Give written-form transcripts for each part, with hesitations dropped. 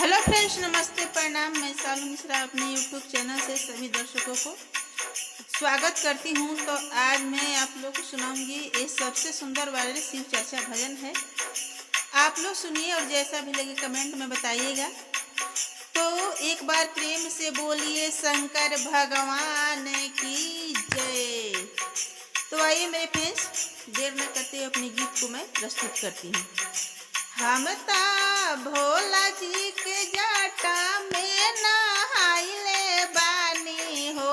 Hello friends, नमस्ते, प्रणाम। मैं शालू मिश्रा अपने यूट्यूब चैनल से सभी दर्शकों को स्वागत करती हूँ। तो आज मैं आप लोग को सुनाऊंगी ये सबसे सुंदर वायरल शिव चर्चा भजन है। आप लोग सुनिए और जैसा भी लगे कमेंट में बताइएगा। तो एक बार प्रेम से बोलिए शंकर भगवान की जय। तो आइए मेरे फ्रेंड्स, देर न करते हुए अपने गीत को मैं प्रस्तुत करती हूँ। हम ता भोला जी के जाटा में नहाइले बानी हो।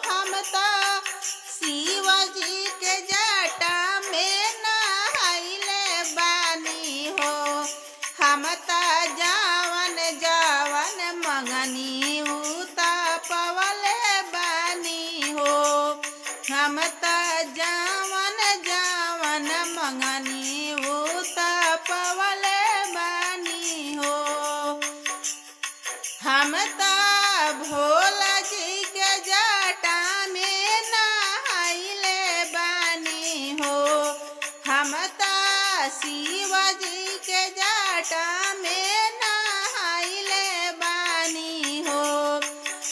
हम ता शिव जी के जाटा में नहाइले बानी हो। हम ता जावन जावन मंगनी उता पवले बानी हो। हम ता जावन जावन मंगनी उता पवले बानी हो। हम ता भोला जी के जाटा में नहाइले बानी हो। हम ता शिव जी के जाटा में नहाइले बानी हो।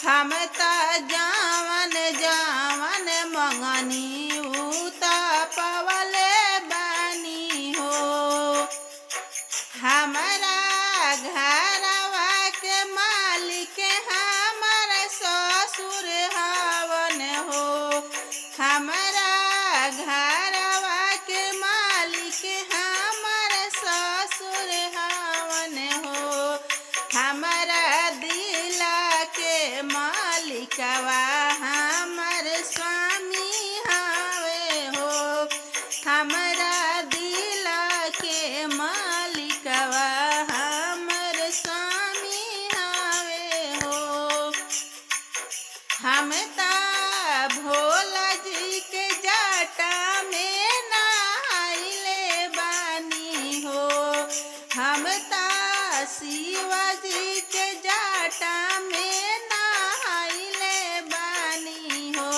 हम ता जावन जावन मंगनी उता पवले बानी हो। हमारा घरवा के मालिक हमार ससुर हवन हो। हमारा घरवा के मालिक हमार ससुर हवन हो। हमारा दिल के मालिकवा हमार स्वामी हवे हो। हमारा दिल के मालिकवा हमर स्वामी हवे हो। हम ता भोला जी के जाटा में नहाइले बानी हो। हम ता शिव जी के जाटा में नहाइले बानी हो।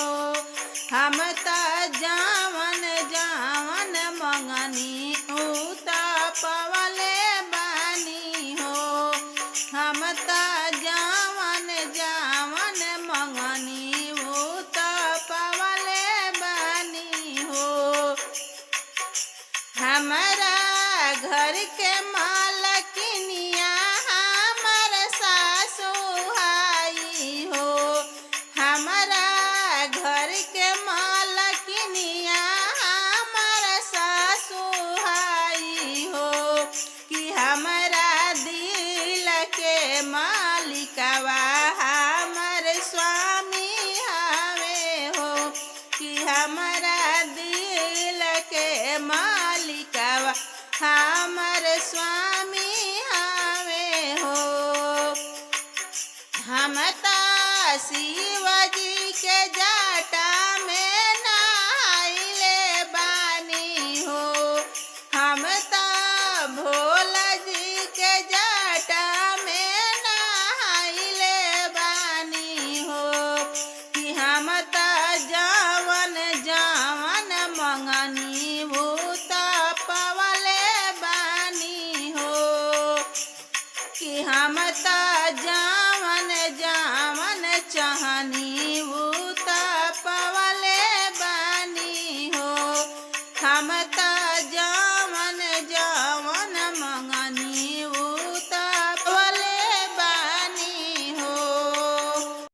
हम ता जावन जावन मंगनी उता पवले बानी हो। हम ता जावन जावन मंगनी उता पवले बानी हो। हमारा घर के मालकिनिया हमर सासु हाई हो। हमारा घर के मालकिनिया हमर सासु हाई हो। कि हमारा दिल के मालिकवा हमर स्वामी हवे हो। कि हमारा दिल के मालिकवा हमर स्वामी हवे हो। हम ता शिव जी के जा